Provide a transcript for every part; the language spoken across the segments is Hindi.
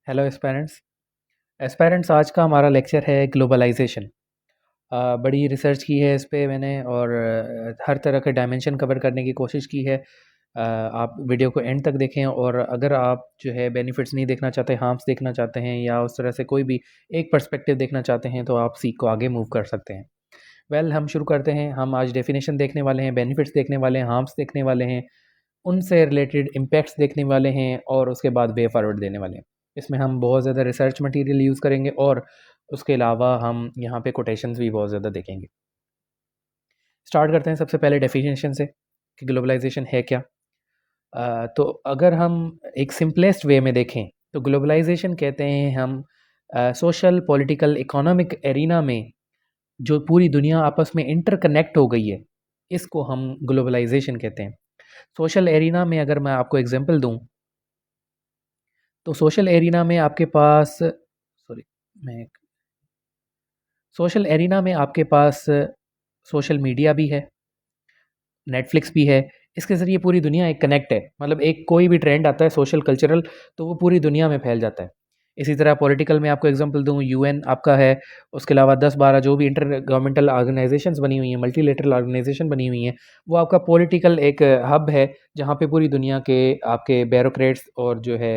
Hello aspirants. एस्पायरेंट्स, आज का हमारा लेक्चर है ग्लोबलाइजेशन। बड़ी रिसर्च की है इस पे मैंने और हर तरह के डायमेंशन कवर करने की कोशिश की है। आप वीडियो को एंड तक देखें और अगर आप जो है बेनिफिट्स नहीं देखना चाहते, हार्म्स देखना चाहते हैं या उस तरह से कोई भी एक पर्सपेक्टिव देखना चाहते हैं तो आप सीख को आगे मूव कर सकते हैं। हम शुरू करते हैं। हम आज डेफिनेशन देखने वाले हैं, बेनिफिट्स देखने वाले हैं, हार्म्स देखने वाले हैं, उनसे रिलेटेड इम्पैक्ट्स देखने वाले हैं और उसके बाद वे फॉरवर्ड देने वाले हैं। इसमें हम बहुत ज़्यादा रिसर्च मटेरियल यूज़ करेंगे और उसके अलावा हम यहाँ पे कोटेशंस भी बहुत ज़्यादा देखेंगे। स्टार्ट करते हैं सबसे पहले डेफिनेशन से कि ग्लोबलाइजेशन है क्या। तो अगर हम एक सिंपलेस्ट वे में देखें तो ग्लोबलाइजेशन कहते हैं हम सोशल, पॉलिटिकल, इकोनॉमिक एरिना में जो पूरी दुनिया आपस में इंटरकनेक्ट हो गई है, इसको हम ग्लोबलाइजेशन कहते हैं। सोशल एरिना में अगर मैं आपको एग्जांपल दूं तो सोशल एरिना में आपके पास सॉरी मैं सोशल एरिना में आपके पास सोशल मीडिया भी है, नेटफ्लिक्स भी है। इसके ज़रिए पूरी दुनिया एक कनेक्ट है, मतलब एक कोई भी ट्रेंड आता है सोशल कल्चरल तो वो पूरी दुनिया में फैल जाता है। इसी तरह पॉलिटिकल में आपको एग्जांपल दूँ, यूएन आपका है, उसके अलावा 10-12 जो भी इंटर गवर्नमेंटल ऑर्गेनाइजेशंस बनी हुई हैं, मल्टीलेटरल ऑर्गेनाइजेशन बनी हुई हैं, वो आपका पॉलिटिकल एक हब है जहाँ पे पूरी दुनिया के आपके ब्यूरोक्रेट्स और जो है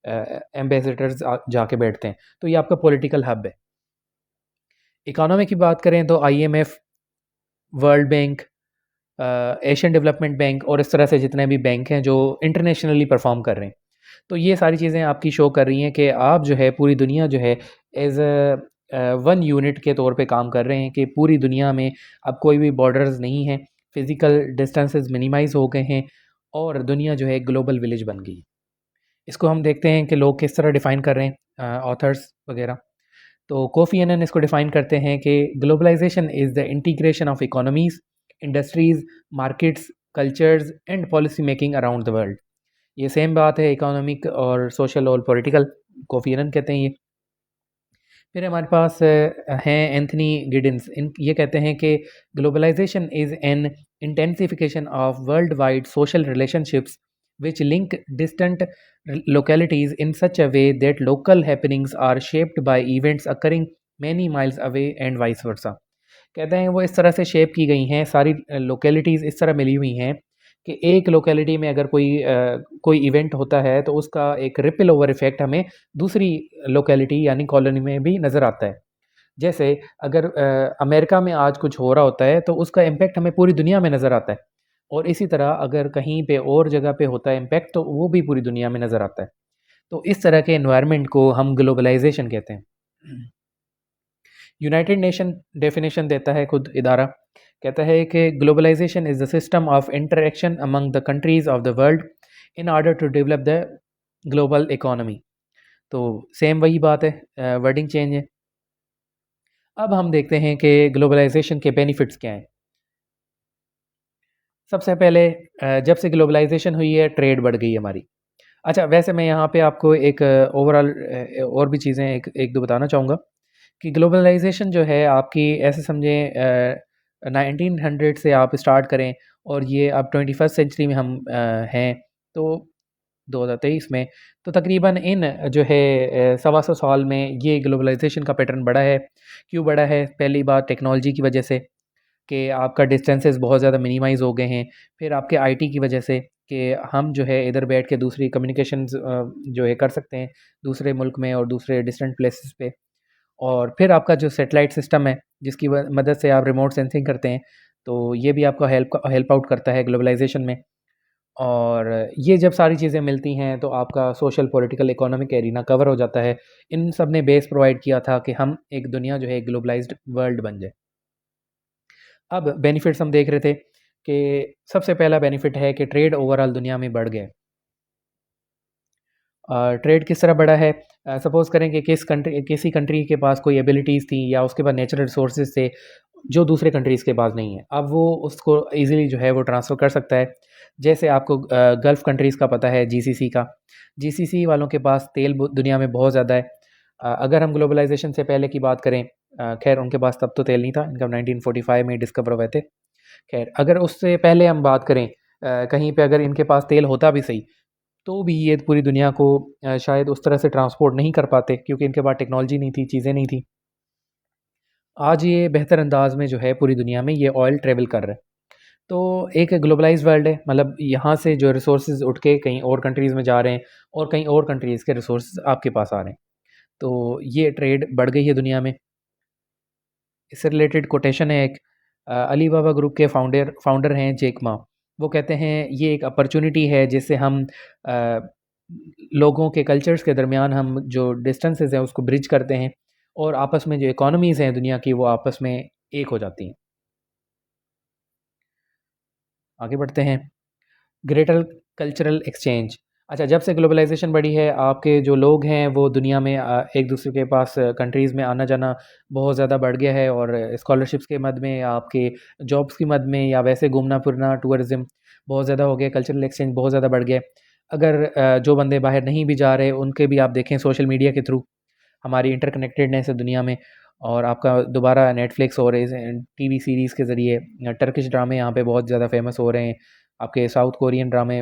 एम्बेसडर्स जाके बैठते हैं। तो ये आपका पॉलिटिकल हब है। इकोनॉमी की बात करें तो IMF, world bank, Asian development bank और इस तरह से जितने भी बैंक हैं जो इंटरनेशनली परफॉर्म कर रहे हैं, तो ये सारी चीज़ें आपकी शो कर रही हैं कि आप जो है पूरी दुनिया जो है एज वन यूनिट के तौर पे काम कर रहे हैं कि पूरी दुनिया में अब कोई भी बॉर्डर्स नहीं है, फिजिकल डिस्टेंसेस मिनिमाइज हो गए हैं और दुनिया जो है ग्लोबल विलेज बन गई। इसको हम देखते हैं कि लोग किस तरह डिफ़ाइन कर रहे हैं, ऑथर्स वगैरह। तो कोफी एनन इसको डिफ़ाइन करते हैं कि globalisation is the integration of economies, industries, markets, cultures and policy making around the world. ये सेम बात है इकोनॉमिक और सोशल और पॉलिटिकल, कोफी एनन कहते हैं ये। फिर हमारे पास हैं एंथनी गिडिन्स। इन ये कहते हैं कि globalisation is an intensification of world wide social relationships which link distant localities in such a way that local happenings are shaped by events occurring many miles away and vice versa। कहते हैं वो इस तरह से शेप की गई हैं, सारी लोकेलिटीज़ इस तरह मिली हुई हैं कि एक लोकेलिटी में अगर कोई इवेंट होता है तो उसका एक रिपल ओवर इफेक्ट हमें दूसरी लोकेलिटी यानी कॉलोनी में भी नज़र आता है। जैसे अगर अमेरिका में आज कुछ हो रहा होता है तो उसका इम्पैक्ट हमें पूरी दुनिया में नज़र आता है और इसी तरह अगर कहीं पे और जगह पे होता है इम्पैक्ट तो वो भी पूरी दुनिया में नज़र आता है। तो इस तरह के एनवायरनमेंट को हम ग्लोबलाइजेशन कहते हैं। यूनाइटेड नेशन डेफिनेशन देता है खुद इदारा, कहता है कि globalisation is the system of interaction among the countries of the world in order to develop the global economy. तो सेम वही बात है, वर्डिंग चेंज है। अब हम देखते हैं कि ग्लोबलाइजेशन के बेनिफिट्स क्या हैं। सबसे पहले जब से ग्लोबलाइजेशन हुई है ट्रेड बढ़ गई है हमारी। अच्छा, वैसे मैं यहाँ पे आपको एक ओवरऑल और भी चीज़ें एक एक दो बताना चाहूँगा कि ग्लोबलाइजेशन जो है आपकी ऐसे समझें 1900 से आप स्टार्ट करें और ये अब 21st सेंचुरी में हम हैं, तो 2023 में, तो तकरीबन इन जो है सवा सौ साल में ये ग्लोबलाइजेशन का पैटर्न बढ़ा है। क्यों बढ़ा है? पहली बात टेक्नोलॉजी की वजह से कि आपका डिस्टेंसेस बहुत ज़्यादा मिनिमाइज़ हो गए हैं। फिर आपके आईटी की वजह से कि हम जो है इधर बैठ के दूसरी कम्युनिकेशंस जो है कर सकते हैं दूसरे मुल्क में और दूसरे डिस्टेंट प्लेसेस पे। और फिर आपका जो सैटेलाइट सिस्टम है जिसकी मदद से आप रिमोट सेंसिंग करते हैं, तो ये भी आपका हेल्प आउट करता है ग्लोबलाइजेशन में। और ये जब सारी चीज़ें मिलती हैं तो आपका social, political, economic arena cover हो जाता है। इन सब ने बेस प्रोवाइड किया था कि हम एक दुनिया जो है ग्लोबलाइज्ड वर्ल्ड बन जाए। अब बेनिफिट्स हम देख रहे थे कि सबसे पहला बेनिफिट है कि ट्रेड ओवरऑल दुनिया में बढ़ गया। ट्रेड किस तरह बढ़ा है? सपोज़ करें कि किसी कंट्री के पास कोई एबिलिटीज़ थी या उसके पास नेचुरल रिसोर्सेज थे जो दूसरे कंट्रीज़ के पास नहीं है। अब वो उसको ईज़िली जो है वो ट्रांसफ़र कर सकता है। जैसे आपको गल्फ़ कंट्रीज़ का पता है, जीसीसी का। जीसीसी वालों के पास तेल दुनिया में बहुत ज़्यादा है। अगर हम ग्लोबलाइजेशन से पहले की बात करें, खैर उनके पास तब तो तेल नहीं था, इनका 1945 में डिस्कवर हुए थे। खैर अगर उससे पहले हम बात करें, कहीं पे अगर इनके पास तेल होता भी सही तो भी ये पूरी दुनिया को शायद उस तरह से ट्रांसपोर्ट नहीं कर पाते, क्योंकि इनके पास टेक्नोलॉजी नहीं थी, चीज़ें नहीं थी। आज ये बेहतर अंदाज में जो है पूरी दुनिया में ये ऑयल ट्रेवल कर रहा है। तो एक ग्लोबलाइज्ड वर्ल्ड है, मतलब यहाँ से जो रिसोर्सेज उठ के कहीं और कंट्रीज़ में जा रहे हैं और कहीं और कंट्रीज़ के रिसोर्सेज आपके पास आ रहे हैं। तो ये ट्रेड बढ़ गई है दुनिया में। इससे रिलेटेड कोटेशन है एक, अली बाबा ग्रुप के फाउंडर फाउंडर हैं जैक मा। वो कहते हैं ये एक अपॉर्चुनिटी है जिससे हम अ, लोगों के कल्चर्स के दरमियान हम जो डिस्टेंसेस हैं उसको ब्रिज करते हैं, और आपस में जो इकोनॉमीज़ हैं दुनिया की वो आपस में एक हो जाती हैं। आगे बढ़ते हैं। Greater cultural exchange. अच्छा, जब से ग्लोबलाइजेशन बढ़ी है, आपके जो लोग हैं वो दुनिया में एक दूसरे के पास कंट्रीज़ में आना जाना बहुत ज़्यादा बढ़ गया है, और स्कॉलरशिप्स के मद में, आपके जॉब्स की मद में, या वैसे घूमना फिरना टूरिज़्म बहुत ज़्यादा हो गया, कल्चरल एक्सचेंज बहुत ज़्यादा बढ़ गया है। अगर जो बंदे बाहर नहीं भी जा रहे उनके भी आप देखें सोशल मीडिया के थ्रू हमारी इंटरकनेक्टेडनेस है दुनिया में, और आपका दोबारा नेटफ्लिक्स और इस टीवी सीरीज़ के ज़रिए टर्किश ड्रामे यहाँ पे बहुत ज़्यादा फेमस हो रहे हैं, आपके साउथ कोरियन ड्रामे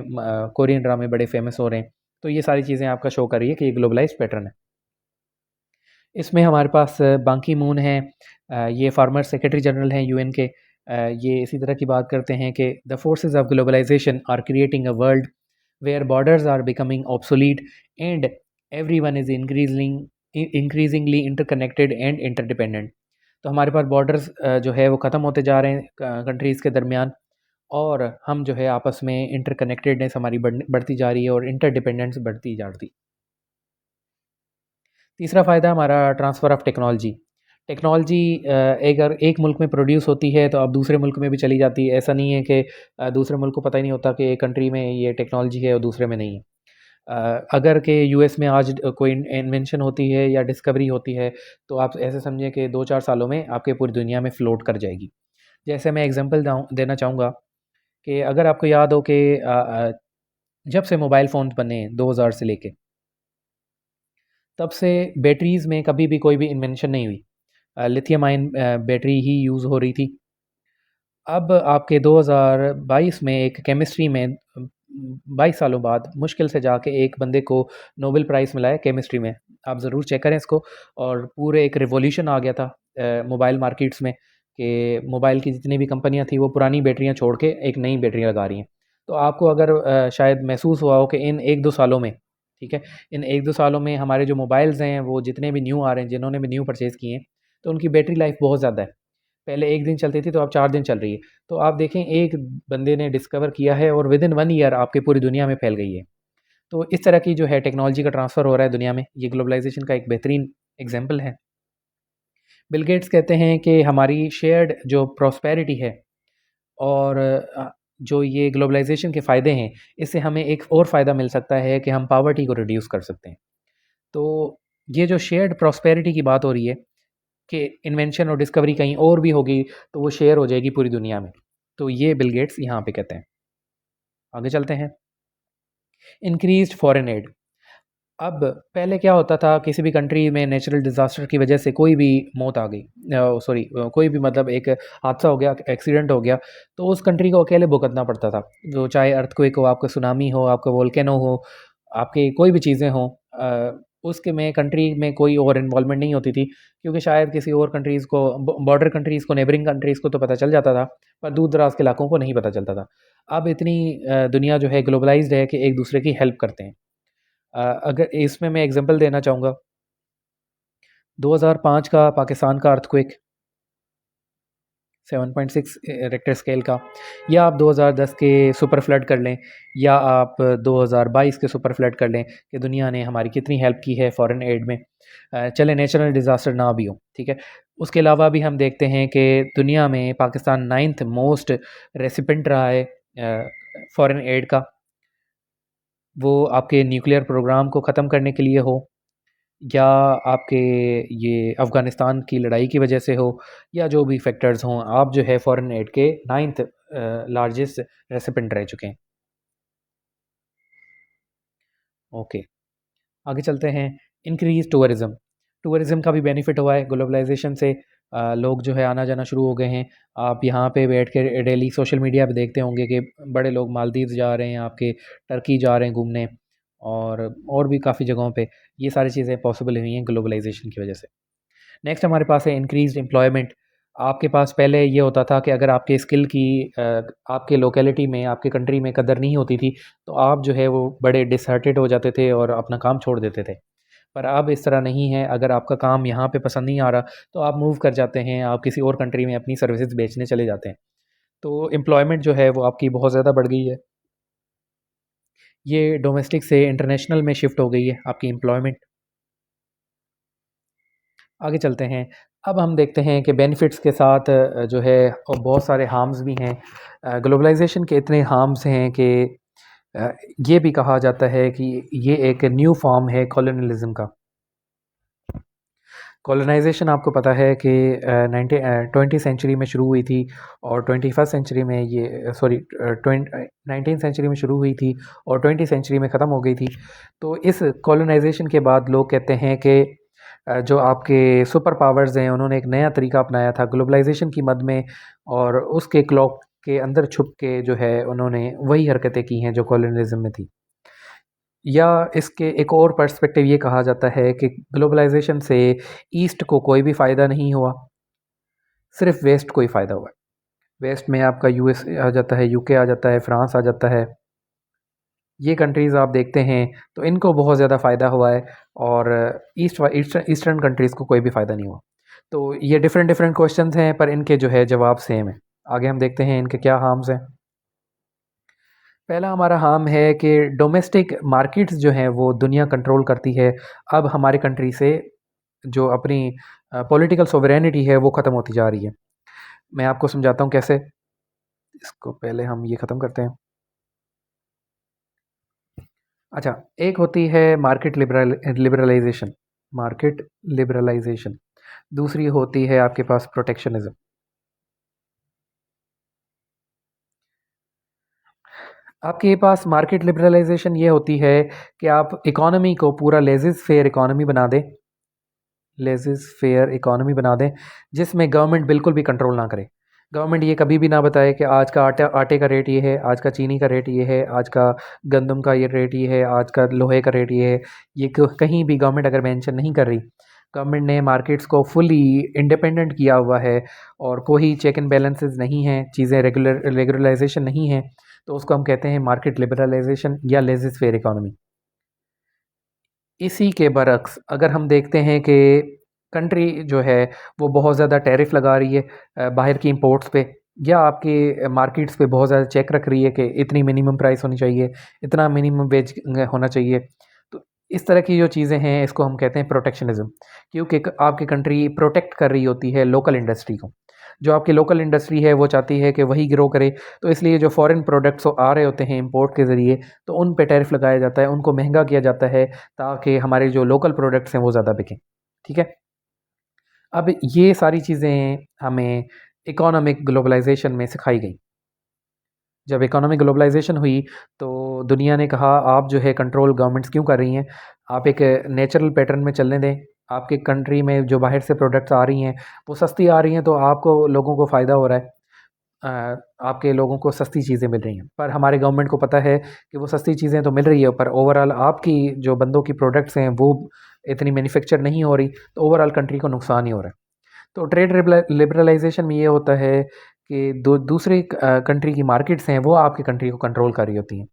कोरियन ड्रामे बड़े फेमस हो रहे हैं। तो ये सारी चीज़ें आपका शो कर रही है कि ये ग्लोबलाइज्ड पैटर्न है। इसमें हमारे पास बान की मून हैं, ये फार्मर सेक्रेटरी जनरल हैं यूएन के। ये इसी तरह की बात करते हैं कि the forces of globalisation are creating a world where borders are becoming obsolete and everyone is increasingly interconnected and interdependent. तो हमारे पास बॉर्डर्स जो है वो ख़त्म होते जा रहे हैं कंट्रीज़ के दरमियान, और हम जो है आपस में इंटरकनेक्टेडनेस हमारी बढ़ती जा रही है और इंटरडिपेंडेंस बढ़ती जा रही है। तीसरा फ़ायदा हमारा ट्रांसफ़र ऑफ टेक्नोलॉजी। टेक्नोलॉजी अगर एक मुल्क में प्रोड्यूस होती है तो अब दूसरे मुल्क में भी चली जाती है। ऐसा नहीं है कि दूसरे मुल्क को पता ही नहीं होता कि एक कंट्री में ये टेक्नोलॉजी है और दूसरे में नहीं है। अगर कि यूएस में आज कोई इन्वेंशन होती है या डिस्कवरी होती है, तो आप ऐसे समझिए कि 2-4 सालों में आपके पूरी दुनिया में फ्लोट कर जाएगी। जैसे मैं एग्ज़ाम्पल देना चाहूँगा कि अगर आपको याद हो कि जब से मोबाइल फ़ोन बने 2000 से लेके, तब से बैटरीज़ में कभी भी कोई भी इन्वेंशन नहीं हुई। लिथियम आयन बैटरी ही यूज़ हो रही थी। अब आपके 2022 में एक केमिस्ट्री में 22 सालों बाद मुश्किल से जाके एक बंदे को नोबेल प्राइज़ मिला है केमिस्ट्री में। आप ज़रूर चेक करें इसको। और पूरे एक रिवॉल्यूशन आ गया था मोबाइल मार्केट्स में, कि मोबाइल की जितनी भी कंपनियाँ थी वो पुरानी बैटरियाँ छोड़ के एक नई बैटरी लगा रही हैं। तो आपको अगर शायद महसूस हुआ हो कि इन 1-2 सालों में, ठीक है, इन 1-2 सालों में हमारे जो मोबाइल्स हैं वो जितने भी न्यू आ रहे हैं, जिन्होंने भी न्यू परचेज़ किए हैं, तो उनकी बैटरी लाइफ़ बहुत ज़्यादा है। पहले 1 दिन चलती थी, तो अब 4 दिन चल रही है। तो आप देखें, एक बंदे ने डिस्कवर किया है और विदिन 1 ईयर आपकी पूरी दुनिया में फैल गई है। तो इस तरह की जो है टेक्नोलॉजी का ट्रांसफ़र हो रहा है दुनिया में, ये ग्लोबलाइज़ेशन का एक बेहतरीन एग्ज़ाम्पल है। बिल गेट्स कहते हैं कि हमारी शेयर्ड जो प्रॉस्पेरिटी है, और जो ये ग्लोबलाइज़ेशन के फ़ायदे हैं, इससे हमें एक और फ़ायदा मिल सकता है कि हम पॉवर्टी को रिड्यूस कर सकते हैं। तो ये जो शेयर्ड प्रॉस्पेरिटी की बात हो रही है कि इन्वेंशन और डिस्कवरी कहीं और भी होगी, तो वो शेयर हो जाएगी पूरी दुनिया में। तो ये बिल गेट्स यहाँ पे कहते हैं। आगे चलते हैं। इंक्रीज़्ड फॉरेन एड। अब पहले क्या होता था, किसी भी कंट्री में नेचुरल डिज़ास्टर की वजह से कोई भी मौत आ गई, सॉरी, कोई भी मतलब एक हादसा हो गया, एक्सीडेंट हो गया, तो उस कंट्री को अकेले भुगतना पड़ता था। जो चाहे अर्थक्वेक हो, आपका सुनामी हो, आपका वोल्केनो हो, आपकी कोई भी चीज़ें हों, उसके में कंट्री में कोई और इन्वॉल्वमेंट नहीं होती थी, क्योंकि शायद किसी और कंट्रीज़ को, बॉर्डर कंट्रीज़ को, नेबरिंग कंट्रीज़ को तो पता चल जाता था, पर दूर दराज के इलाकों को नहीं पता चलता था। अब इतनी दुनिया जो है ग्लोबलाइज्ड है कि एक दूसरे की हेल्प करते हैं। अगर इसमें मैं एग्ज़ाम्पल देना चाहूँगा, 2005 का पाकिस्तान का अर्थक्वेक 7.6 रिक्टर स्केल का, या आप 2010 के सुपर फ्लड कर लें, या आप 2022 के सुपर फ्लड कर लें, कि दुनिया ने हमारी कितनी हेल्प की है फॉरेन एड में। चले नेचुरल डिज़ास्टर ना भी हो, ठीक है। उसके अलावा भी हम देखते हैं कि दुनिया में पाकिस्तान 9th मोस्ट रेसिपेंट रहा है फॉरेन एड का। वो आपके न्यूक्लियर प्रोग्राम को ख़त्म करने के लिए हो, या आपके ये अफ़गानिस्तान की लड़ाई की वजह से हो, या जो भी फैक्टर्स हों, आप जो है फॉरेन एड के 9th लार्जेस्ट रेसिपिएंट रह चुके हैं। ओके, आगे चलते हैं। Increase tourism. टूरिज़्म का भी बेनिफिट हुआ है ग्लोबलाइजेशन से। लोग जो है आना जाना शुरू हो गए हैं। आप यहाँ पे बैठ के डेली सोशल मीडिया पे देखते होंगे कि बड़े लोग मालदीव्स जा रहे हैं, आपके टर्की जा रहे हैं घूमने, और भी काफ़ी जगहों पे ये सारी चीज़ें पॉसिबल हुई हैं ग्लोबलाइजेशन की वजह से। नेक्स्ट हमारे पास है इंक्रीज्ड एम्प्लॉयमेंट। आपके पास पहले ये होता था कि अगर आपके स्किल की आपके लोकेलिटी में, आपके कंट्री में कदर नहीं होती थी, तो आप जो है वो बड़े डिसहार्टेड हो जाते थे और अपना काम छोड़ देते थे। पर अब इस तरह नहीं है, अगर आपका काम यहाँ पे पसंद नहीं आ रहा, तो आप मूव कर जाते हैं, आप किसी और कंट्री में अपनी सर्विसेज बेचने चले जाते हैं। तो एम्प्लॉयमेंट जो है वो आपकी बहुत ज़्यादा बढ़ गई है। ये डोमेस्टिक से इंटरनेशनल में शिफ्ट हो गई है आपकी एम्प्लॉयमेंट। आगे चलते हैं। अब हम देखते हैं कि बेनिफिट्स के साथ जो है बहुत सारे हार्म्स भी हैं। ग्लोबलाइजेशन के इतने हार्म्स हैं कि अ, ये भी कहा जाता है कि ये एक न्यू फॉर्म है कॉलोनियलिज्म का। कॉलोनाइजेशन आपको पता है कि 20 सेंचुरी में शुरू हुई थी और 21st सेंचुरी में ये सॉरी 19th सेंचुरी में शुरू हुई थी और 20 सेंचुरी में ख़त्म हो गई थी। तो इस कॉलोनाइजेशन के बाद लोग कहते हैं कि जो आपके सुपर पावर्स हैं उन्होंने एक नया तरीका अपनाया था ग्लोबलाइजेशन की मद में, और उसके क्लॉक के अंदर छुप के जो है उन्होंने वही हरकतें की हैं जो कॉलोनियलिज्म में थी। या इसके एक और पर्सपेक्टिव ये कहा जाता है कि ग्लोबलाइजेशन से ईस्ट को कोई भी फ़ायदा नहीं हुआ, सिर्फ वेस्ट को ही फ़ायदा हुआ है। वेस्ट में आपका यूएस आ जाता है, यूके आ जाता है, फ्रांस आ जाता है। ये कंट्रीज़ आप देखते हैं तो इनको बहुत ज़्यादा फ़ायदा हुआ है, और ईस्टर्न कंट्रीज़ को कोई भी फ़ायदा नहीं हुआ। तो ये डिफरेंट डिफरेंट क्वेश्चंस हैं, पर इनके जो है जवाब सेम है। आगे हम देखते हैं इनके क्या हार्म्स हैं। पहला हमारा हार्म है कि डोमेस्टिक मार्केट्स जो हैं वो दुनिया कंट्रोल करती है। अब हमारी कंट्री से जो अपनी पॉलिटिकल सोवरेनिटी है वो ख़त्म होती जा रही है। मैं आपको समझाता हूँ कैसे। इसको पहले हम ये ख़त्म करते हैं। अच्छा, एक होती है लिबरलाइजेशन, मार्केट लिबरलाइजेशन। दूसरी होती है आपके पास प्रोटेक्शनिज्म। आपके पास मार्केट लिबरलाइजेशन ये होती है कि आप इकोनॉमी को पूरा लेजिस फेयर इकोनॉमी बना दें, लेजिस फेयर इकोनॉमी बना दें जिसमें गवर्नमेंट बिल्कुल भी कंट्रोल ना करे। गवर्नमेंट ये कभी भी ना बताए कि आज का आटे का रेट ये है, आज का चीनी का रेट ये है, आज का गंदम का ये रेट ये है, आज का लोहे का रेट ये है। ये कहीं भी गवर्नमेंट अगर मेंशन नहीं कर रही। गवर्नमेंट ने मार्केट्स को फुली इंडिपेंडेंट किया हुआ है और कोई चेक एंड बैलेंसेस नहीं है, चीज़ें रेगुलराइजेशन नहीं है, तो उसको हम कहते हैं मार्केट लिबरलाइजेशन या लेजिस फेयर इकोनॉमी। इसी के बरक्स अगर हम देखते हैं कि कंट्री जो है वो बहुत ज़्यादा टैरिफ लगा रही है बाहर की इंपोर्ट्स पे, या आपके मार्केट्स पे बहुत ज़्यादा चेक रख रही है कि इतनी मिनिमम प्राइस होनी चाहिए, इतना मिनिमम वेज होना चाहिए। तो इस तरह की जो चीज़ें हैं इसको हम कहते हैं प्रोटेक्शनिज्म, क्योंकि आपकी कंट्री प्रोटेक्ट कर रही होती है लोकल इंडस्ट्री को। जो आपकी लोकल इंडस्ट्री है वो चाहती है कि वही ग्रो करे, तो इसलिए जो फॉरेन प्रोडक्ट्स आ रहे होते हैं इंपोर्ट के ज़रिए, तो उन पे टैरिफ लगाया जाता है, उनको महंगा किया जाता है ताकि हमारे जो लोकल प्रोडक्ट्स हैं वो ज़्यादा बिकें। ठीक है। अब ये सारी चीज़ें हमें इकोनॉमिक ग्लोबलाइजेशन में सिखाई गई। जब इकोनॉमिक ग्लोबलाइजेशन हुई तो दुनिया ने कहा आप जो है कंट्रोल गवर्नमेंट्स क्यों कर रही हैं, आप एक नेचुरल पैटर्न में चलने दें। आपके कंट्री में जो बाहर से प्रोडक्ट्स आ रही हैं वो सस्ती आ रही हैं, तो आपको लोगों को फ़ायदा हो रहा है। आपके लोगों को सस्ती चीज़ें मिल रही हैं, पर हमारे गवर्नमेंट को पता है कि वो सस्ती चीज़ें तो मिल रही है, पर ओवरऑल आपकी जो बंदों की प्रोडक्ट्स हैं वो इतनी मैन्युफैक्चर नहीं हो रही, तो ओवरऑल कंट्री को नुकसान ही हो रहा है। तो ट्रेड लिबरलाइजेशन में ये होता है कि दूसरे कंट्री की मार्केट्स हैं वो आपकी कंट्री को कंट्रोल कर रही होती हैं।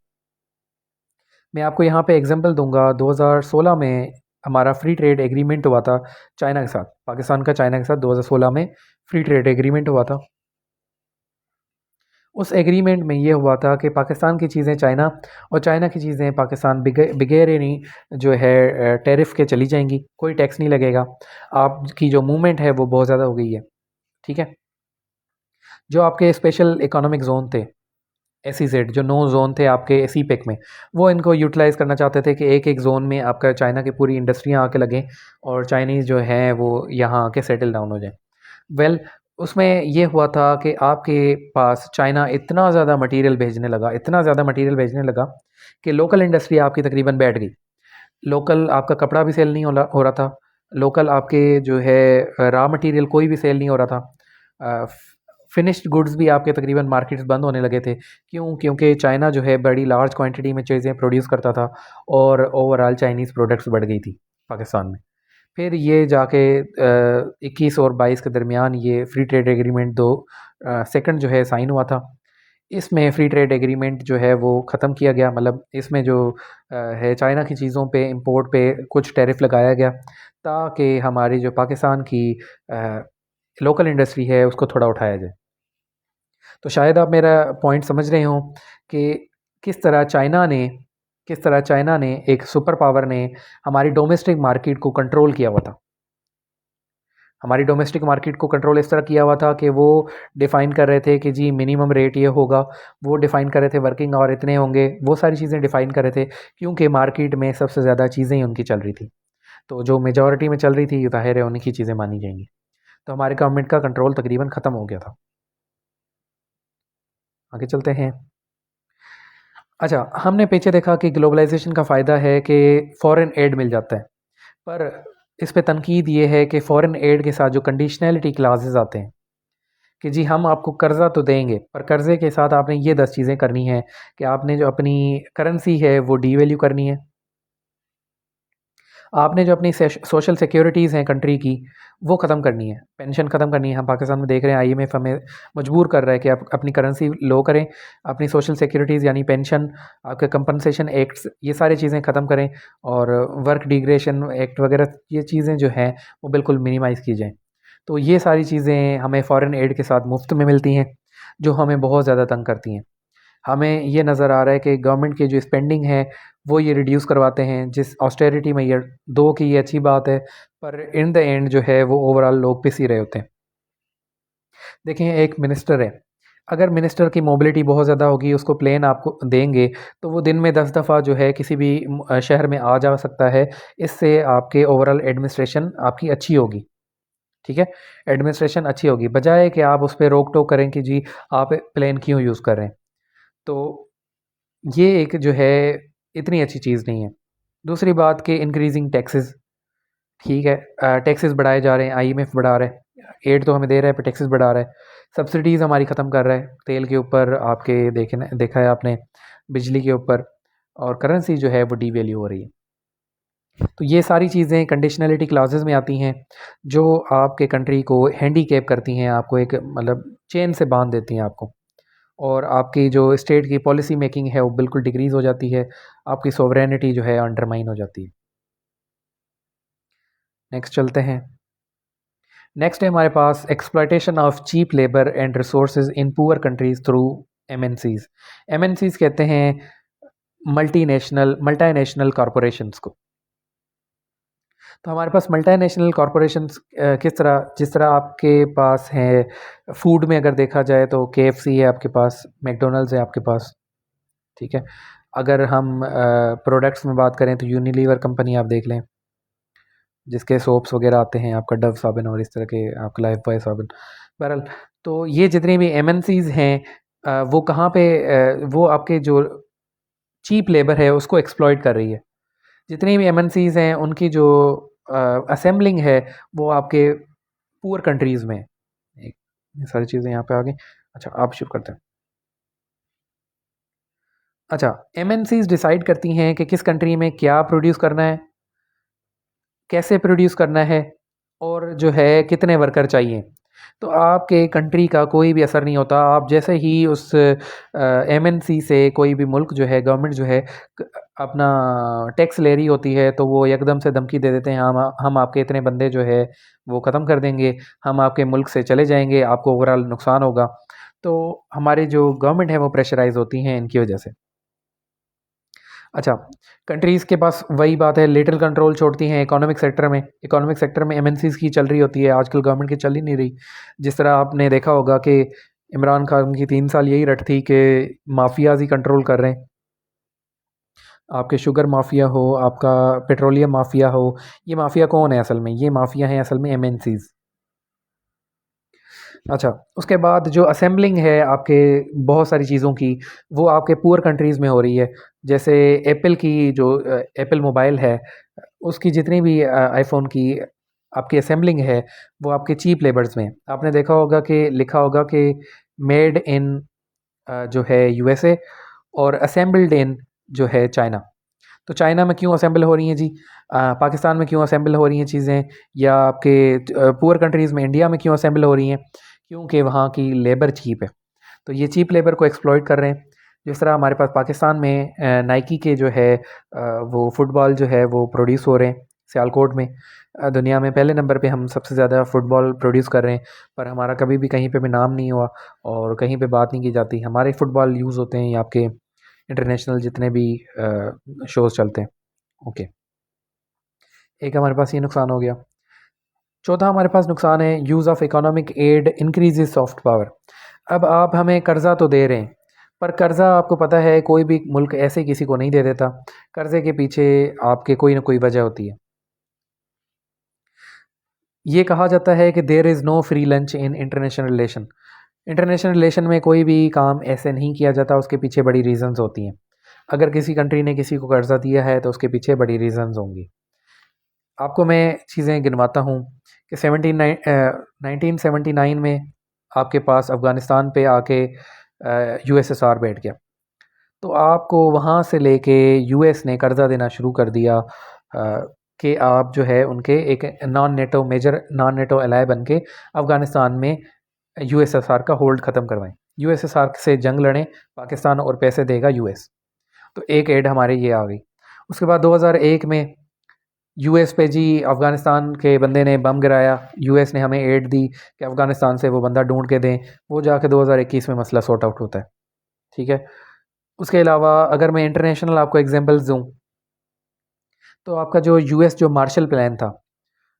मैं आपको यहाँ पे एग्जांपल दूंगा। 2016 में हमारा फ्री ट्रेड एग्रीमेंट हुआ था चाइना के साथ। पाकिस्तान का चाइना के साथ 2016 में फ्री ट्रेड एग्रीमेंट हुआ था। उस एग्रीमेंट में ये हुआ था कि पाकिस्तान की चीज़ें चाइना और चाइना की चीज़ें पाकिस्तान बगैर नहीं जो है टैरिफ के चली जाएंगी, कोई टैक्स नहीं लगेगा। आपकी जो मूवमेंट है वो बहुत ज़्यादा हो गई है। ठीक है। जो आपके स्पेशल इकोनॉमिक ज़ोन थे, एसईजेड, जो 9 ज़ोन थे आपके सीपेक में, वो इनको यूटिलाइज़ करना चाहते थे कि एक एक ज़ोन में आपका चाइना की पूरी इंडस्ट्रियाँ आके लगें और चाइनीज़ जो हैं वो यहाँ आके सेटल डाउन हो जाएँ। वेल, उसमें ये हुआ था कि आपके पास चाइना इतना ज़्यादा मटीरियल भेजने लगा, इतना ज़्यादा मटीरियल भेजने लगा कि लोकल इंडस्ट्री आपकी तकरीबन बैठ गई। लोकल आपका कपड़ा भी सेल नहीं हो रहा था, लोकल आपके जो है रॉ मटीरियल कोई भी सेल नहीं हो रहा था। फिनिश्ड गुड्स भी आपके तकरीबन मार्केट्स बंद होने लगे थे। क्यों? क्योंकि चाइना जो है बड़ी लार्ज क्वांटिटी में चीज़ें प्रोड्यूस करता था और ओवरऑल चाइनीज़ प्रोडक्ट्स बढ़ गई थी पाकिस्तान में। फिर ये जाके 21 और 22 के दरमियान ये फ्री ट्रेड एग्रीमेंट सेकंड जो है साइन हुआ था। इसमें फ्री ट्रेड एग्रीमेंट जो है वो ख़त्म किया गया, मतलब इसमें जो है चाइना की चीज़ों पे इंपोर्ट पे कुछ टैरिफ लगाया गया ताकि हमारी जो पाकिस्तान की लोकल इंडस्ट्री है उसको थोड़ा उठाया जाए। तो शायद आप मेरा पॉइंट समझ रहे हों कि किस तरह चाइना ने किस तरह चाइना ने एक सुपर पावर ने हमारी डोमेस्टिक मार्केट को कंट्रोल किया हुआ था। हमारी डोमेस्टिक मार्केट को कंट्रोल इस तरह किया हुआ था कि वो डिफ़ाइन कर रहे थे कि जी मिनिमम रेट ये होगा, वो डिफ़ाइन कर रहे थे वर्किंग आवर इतने होंगे, वो सारी चीज़ें डिफ़ाइन कर रहे थे क्योंकि मार्केट में सबसे ज़्यादा चीज़ें ही उनकी चल रही थी। तो जो मेजॉरिटी में चल रही थी ज़ाहिर है उन्हीं की चीज़ें मानी जाएँगी। तो हमारे गवर्नमेंट का कंट्रोल तकरीबन ख़त्म हो गया था। आगे चलते हैं। अच्छा, हमने पीछे देखा कि ग्लोबलाइज़ेशन का फ़ायदा है कि फ़ॉरेन एड मिल जाता है। पर इस पे तनकीद ये है कि फ़ॉरेन एड के साथ जो कंडीशनैलिटी क्लॉज़ेज़ आते हैं कि जी हम आपको कर्ज़ा तो देंगे, पर कर्ज़े के साथ आपने ये 10 चीज़ें करनी हैं कि आपने जो अपनी करेंसी है वो डीवैल्यू करनी है। आपने जो अपनी सोशल सिक्योरिटीज़ हैं कंट्री की, वो ख़त्म करनी है, पेंशन ख़त्म करनी है। हम पाकिस्तान में देख रहे हैं आईएमएफ हमें मजबूर कर रहा है कि आप अपनी करेंसी लो करें, अपनी सोशल सिक्योरिटीज़ यानी पेंशन, आपके कंपनसेशन एक्ट्स, ये सारी चीज़ें ख़त्म करें और वर्क डिग्रेशन एक्ट वगैरह ये चीज़ें जो हैं वो बिल्कुल मिनिमाइज़ की जाएँ। तो ये सारी चीज़ें हमें फ़ॉरेन एड के साथ मुफ़्त में मिलती हैं, जो हमें बहुत ज़्यादा तंग करती हैं। हमें ये नज़र आ रहा है कि गवर्नमेंट की जो स्पेंडिंग है वो ये रिड्यूस करवाते हैं, जिस ऑस्टेरिटी में ये दो की ये अच्छी बात है, पर इन द एंड जो है वो ओवरऑल लोग पिस ही रहे होते हैं। देखें एक मिनिस्टर है, अगर मिनिस्टर की मोबिलिटी बहुत ज़्यादा होगी, उसको प्लेन आपको देंगे तो वो दिन में 10 दफ़ा जो है किसी भी शहर में आ जा सकता है। इससे आपके ओवरऑल एडमिनिस्ट्रेशन आपकी अच्छी होगी, ठीक है? एडमिनिस्ट्रेशन अच्छी होगी, बजाय कि आप उस पे रोक-टोक करें कि जी आप प्लेन क्यों यूज़ कर रहे हैं। तो ये एक जो है इतनी अच्छी चीज़ नहीं है। दूसरी बात कि इंक्रीज़िंग टैक्सेस, ठीक है, टैक्सेस बढ़ाए जा रहे हैं, आईएमएफ बढ़ा रहा है, एड तो हमें दे रहा है पर टैक्सेस बढ़ा रहा है, सब्सिडीज़ हमारी ख़त्म कर रहा है, तेल के ऊपर आपके देखा है आपने, बिजली के ऊपर, और करेंसी जो है वो डीवैल्यू हो रही है। तो ये सारी चीज़ें कंडीशनैलिटी क्लॉज़ेज़ में आती हैं, जो आपके कंट्री को हैंडीकैप करती हैं, आपको एक मतलब चेन से बाँध देती हैं आपको। और आपकी जो स्टेट की पॉलिसी मेकिंग है वो बिल्कुल डिक्रीज़ हो जाती है, आपकी सोवरेनिटी जो है अंडरमाइन हो जाती है। नेक्स्ट चलते हैं। नेक्स्ट है हमारे पास exploitation of cheap labour and resources in poor countries through MNCs. MNCs कहते हैं मल्टीनेशनल कॉरपोरेशंस को। तो हमारे पास मल्टीनेशनल कॉरपोरेशंस किस तरह, जिस तरह आपके पास है फूड में अगर देखा जाए तो केएफसी है आपके पास, मैकडॉनल्ड्स है आपके पास, ठीक है। अगर हम प्रोडक्ट्स में बात करें तो यूनिलीवर कंपनी आप देख लें, जिसके सोप्स वगैरह आते हैं, आपका डव साबुन और इस तरह के, आपका लाइफ बॉय साबुन। बहरहाल तो ये जितनी भी एमएनसीज हैं वो कहाँ पे वो आपके जो चीप लेबर है उसको एक्सप्लॉइट कर रही है। जितनी भी एमएनसीज हैं उनकी जो असेंबलिंग है वो आपके पुअर कंट्रीज़ में ये सारी चीज़ें यहाँ पे आ गई। अच्छा आप शुरू करते हैं। अच्छा, एमएनसीज डिसाइड करती हैं कि किस कंट्री में क्या प्रोड्यूस करना है, कैसे प्रोड्यूस करना है और जो है कितने वर्कर चाहिए। तो आपके कंट्री का कोई भी असर नहीं होता। आप जैसे ही उस एमएनसी से कोई भी मुल्क जो है, गवर्नमेंट जो है अपना टैक्स ले रही होती है तो वो एकदम से धमकी दे देते हैं, हम आपके इतने बंदे जो है वो ख़त्म कर देंगे, हम आपके मुल्क से चले जाएंगे, आपको ओवरऑल नुकसान होगा। तो हमारी जो गवर्नमेंट है वो प्रेशराइज होती हैं इनकी वजह से। अच्छा, कंट्रीज़ के पास वही बात है, लिटिल कंट्रोल छोड़ती हैं इकोनॉमिक सेक्टर में। इकोनॉमिक सेक्टर में एमएनसीज़ की चल रही होती है, आजकल गवर्नमेंट की चल ही नहीं रही। जिस तरह आपने देखा होगा कि इमरान खान की 3 साल यही रट थी कि माफियाज़ ही कंट्रोल कर रहे हैं। आपके शुगर माफिया हो, आपका पेट्रोलियम माफिया हो, ये माफिया कौन है असल में? ये माफिया हैं असल में एमएनसीज़। अच्छा, उसके बाद जो असेंबलिंग है आपके बहुत सारी चीज़ों की, वो आपके पुअर कंट्रीज़ में हो रही है। जैसे एप्पल की जो एप्पल मोबाइल है, उसकी जितनी भी आईफ़ोन की आपकी असेंबलिंग है वो आपके चीप लेबर्स में है। आपने देखा होगा कि लिखा होगा कि मेड इन जो है यूएसए और असेंबल्ड इन जो है चाइना। तो चाइना में क्यों असेंबल हो रही हैं जी? पाकिस्तान में क्यों असेंबल हो रही हैं चीज़ें, या आपके पुअर कंट्रीज़ में इंडिया में क्यों असेंबल हो रही हैं? क्योंकि वहाँ की लेबर चीप है। तो ये चीप लेबर को एक्सप्लॉइट कर रहे हैं। जिस तरह हमारे पास पाकिस्तान में नाइकी के जो है वो फुटबॉल जो है वो प्रोड्यूस हो रहे हैं सियालकोट में। दुनिया में पहले नंबर पे हम सबसे ज़्यादा फुटबॉल प्रोड्यूस कर रहे हैं, पर हमारा कभी भी कहीं पे भी नाम नहीं हुआ और कहीं पे बात नहीं की जाती। हमारे फुटबॉल यूज़ होते हैं या आपके इंटरनेशनल जितने भी शोज़ चलते हैं। ओके, एक हमारे पास ये नुकसान हो गया। चौथा हमारे पास नुकसान है use of economic aid increases soft power. अब आप हमें कर्ज़ा तो दे रहे हैं, पर कर्ज़ा आपको पता है कोई भी मुल्क ऐसे किसी को नहीं दे देता। कर्ज़े के पीछे आपके कोई ना कोई वजह होती है। ये कहा जाता है कि there is no free lunch in international relation. International relation में कोई भी काम ऐसे नहीं किया जाता, उसके पीछे बड़ी रीज़न्स होती हैं। अगर किसी कंट्री ने किसी को कर्ज़ा दिया है तो उसके पीछे बड़ी रीज़न्स होंगी। आपको मैं चीज़ें गिनवाता हूँ कि 1979 में आपके पास अफ़गानिस्तान पे आके यूएसएसआर बैठ गया। तो आपको वहाँ से लेके यूएस ने कर्ज़ा देना शुरू कर दिया कि आप जो है उनके एक नॉन नेटो एलाय बन के अफ़गानिस्तान में यूएसएसआर का होल्ड ख़त्म करवाएं, यूएसएसआर से जंग लड़ें पाकिस्तान और पैसे देगा यूएस। तो एक एड हमारे ये आ गई। उसके बाद 2001 में यूएस पे जी अफ़गानिस्तान के बंदे ने बम गिराया, यूएस ने हमें एड दी कि अफ़गानिस्तान से वो बंदा ढूंढ के दें। वो जाके 2021 में मसला सॉर्ट आउट होता है। ठीक है। उसके अलावा अगर मैं इंटरनेशनल आपको एग्जांपल्स दूं, तो आपका जो यूएस जो मार्शल प्लान था,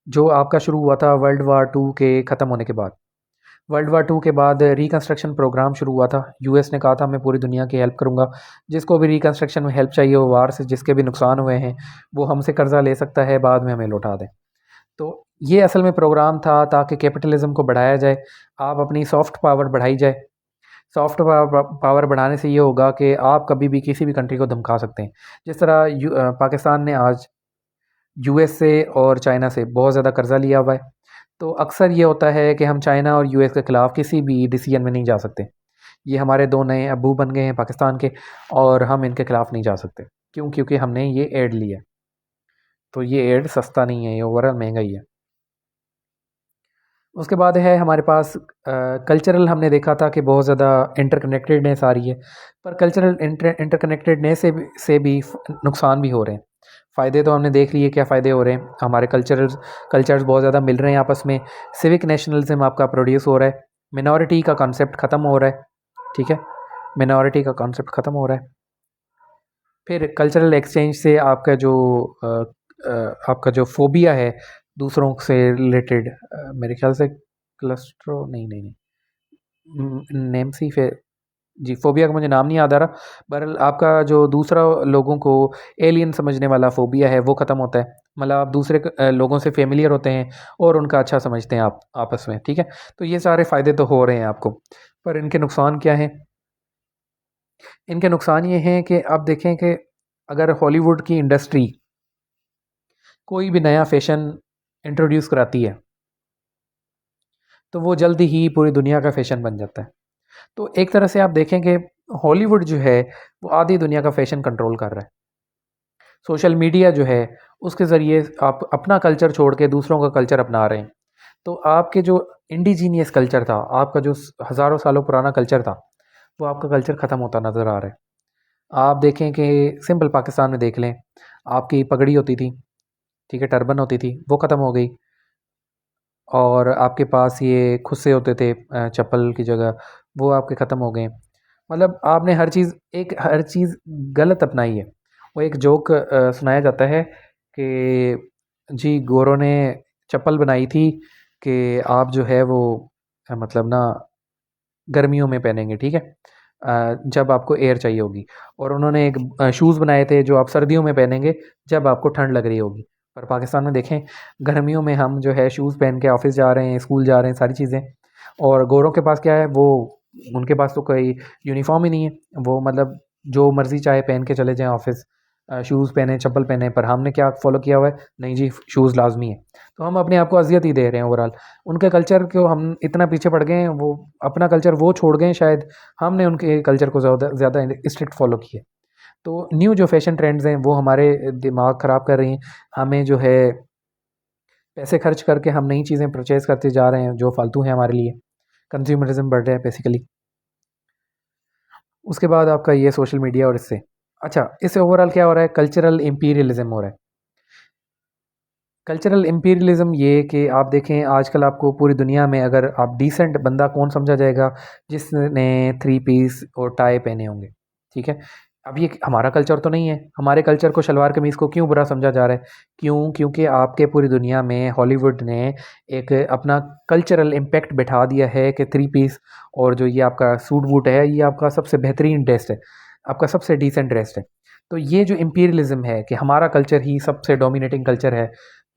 जो आपका शुरू हुआ था वर्ल्ड वार टू के ख़त्म होने के बाद। वर्ल्ड वार टू के बाद रिकन्स्ट्रक्शन प्रोग्राम शुरू हुआ था। यूएस ने कहा था मैं पूरी दुनिया की हेल्प करूंगा, जिसको भी रिकन्स्ट्रक्शन में हेल्प चाहिए हो, वार से जिसके भी नुकसान हुए हैं वो हमसे कर्जा ले सकता है, बाद में हमें लौटा दें। तो ये असल में प्रोग्राम था ताकि कैपिटलिज्म को बढ़ाया जाए, आप अपनी सॉफ्ट पावर बढ़ाई जाए। सॉफ्ट पावर बढ़ाने से ये होगा कि आप कभी भी किसी भी कंट्री को धमका सकते हैं। जिस तरह पाकिस्तान ने आज यूएस से और चाइना से बहुत ज़्यादा कर्जा लिया हुआ है, तो अक्सर ये होता है कि हम चाइना और यूएस के ख़िलाफ़ किसी भी डिसीजन में नहीं जा सकते। ये हमारे दो नए अब्बू बन गए हैं पाकिस्तान के, और हम इनके ख़िलाफ़ नहीं जा सकते। क्यों? क्योंकि हमने ये एड लिया। तो ये एड सस्ता नहीं है, ये ओवरऑल महंगा ही है। उसके बाद है हमारे पास कल्चरल। हमने देखा था कि बहुत ज़्यादा इंटरकनेक्टेडनेस आ रही है, पर कल्चरल इंटरकनेक्टेडनेस से भी नुकसान भी हो रहे हैं। फ़ायदे तो हमने देख लिए क्या फ़ायदे हो रहे हैं। हमारे कल्चर्स बहुत ज़्यादा मिल रहे हैं आपस में। सिविक नेशनलिज्म आपका प्रोड्यूस हो रहा है। मिनॉरिटी का कॉन्सेप्ट ख़त्म हो रहा है। ठीक है, मिनॉरिटी का कॉन्सेप्ट ख़त्म हो रहा है। फिर कल्चरल एक्सचेंज से आपका जो फोबिया है दूसरों से रिलेटेड, मेरे ख्याल से क्लस्ट्रो नहीं नहीं नहीं नेम सी फे जी, फोबिया का मुझे नाम नहीं याद आ रहा। बहरहाल आपका जो दूसरा लोगों को एलियन समझने वाला फोबिया है वो ख़त्म होता है। मतलब आप दूसरे लोगों से फेमिलियर होते हैं और उनका अच्छा समझते हैं आप आपस में। ठीक है, तो ये सारे फ़ायदे तो हो रहे हैं आपको, पर इनके नुकसान क्या हैं? इनके नुकसान ये हैं कि आप देखें कि अगर हॉलीवुड की इंडस्ट्री कोई भी नया फैशन इंट्रोड्यूस कराती है, तो वो जल्दी ही पूरी दुनिया का फैशन बन जाता है। तो एक तरह से आप देखें कि हॉलीवुड जो है वो आधी दुनिया का फैशन कंट्रोल कर रहा है। सोशल मीडिया जो है उसके ज़रिए आप अपना कल्चर छोड़ के दूसरों का कल्चर अपना रहे हैं। तो आपके जो इंडिजीनियस कल्चर था, आपका जो हज़ारों सालों पुराना कल्चर था, वो आपका कल्चर ख़त्म होता नज़र आ रहा है। आप देखें कि सिंपल पाकिस्तान में देख लें, आपकी पगड़ी होती थी, ठीक है, टर्बन होती थी, वो ख़त्म हो गई। और आपके पास ये खुस्से होते थे चप्पल की जगह, वो आपके ख़त्म हो गए। मतलब आपने हर चीज़ गलत अपनाई है। वो एक जोक सुनाया जाता है कि जी गोरों ने चप्पल बनाई थी कि आप जो है वो मतलब ना गर्मियों में पहनेंगे, ठीक है, जब आपको एयर चाहिए होगी। और उन्होंने एक शूज़ बनाए थे जो आप सर्दियों में पहनेंगे जब आपको ठंड लग रही होगी। पर पाकिस्तान में देखें, गर्मियों में हम जो है शूज़ पहन के ऑफिस जा रहे हैं, स्कूल जा रहे हैं, सारी चीज़ें। और गोरों के पास क्या है, वो उनके पास तो कोई यूनिफॉर्म ही नहीं है। वो मतलब जो मर्ज़ी चाहे पहन के चले जाएँ ऑफिस। शूज़ पहने, चप्पल पहने, पर हमने क्या फॉलो किया हुआ है, नहीं जी शूज़ लाजमी है। तो हम अपने आप को अजियत ही दे रहे हैं ओवरऑल। उनके कल्चर को हम इतना पीछे पड़ गए हैं, वो अपना कल्चर वो छोड़ गए हैं शायद, हमने उनके कल्चर को ज़्यादा ज़्यादा स्ट्रिक्ट फॉलो किए। तो न्यू जो फैशन ट्रेंड्स हैं वो हमारे दिमाग ख़राब कर रही हैं। हमें जो है पैसे खर्च करके हम नई चीज़ें परचेज़ करते जा रहे हैं जो फालतू हैं हमारे लिए। कंज्यूमरिज्म बढ़ रहा है बेसिकली। उसके बाद आपका ये सोशल मीडिया और इससे, अच्छा इससे ओवरऑल क्या हो रहा है, कल्चरल इम्पीरियलिज्म हो रहा है। कल्चरल इम्पीरियलिज्म ये कि आप देखें आजकल आपको पूरी दुनिया में अगर आप डिसेंट बंदा कौन समझा जाएगा, जिसने थ्री पीस और टाई पहने होंगे, ठीक है। अब ये हमारा कल्चर तो नहीं है, हमारे कल्चर को शलवार कमीज़ को क्यों बुरा समझा जा रहा है, क्यों, क्योंकि आपके पूरी दुनिया में हॉलीवुड ने एक अपना कल्चरल इम्पैक्ट बैठा दिया है कि थ्री पीस और जो ये आपका सूट बूट है ये आपका सबसे बेहतरीन ड्रेस है, आपका सबसे डिसेंट ड्रेस है। तो ये जो इम्पीरियलिज्म है कि हमारा कल्चर ही सबसे डोमिनेटिंग कल्चर है,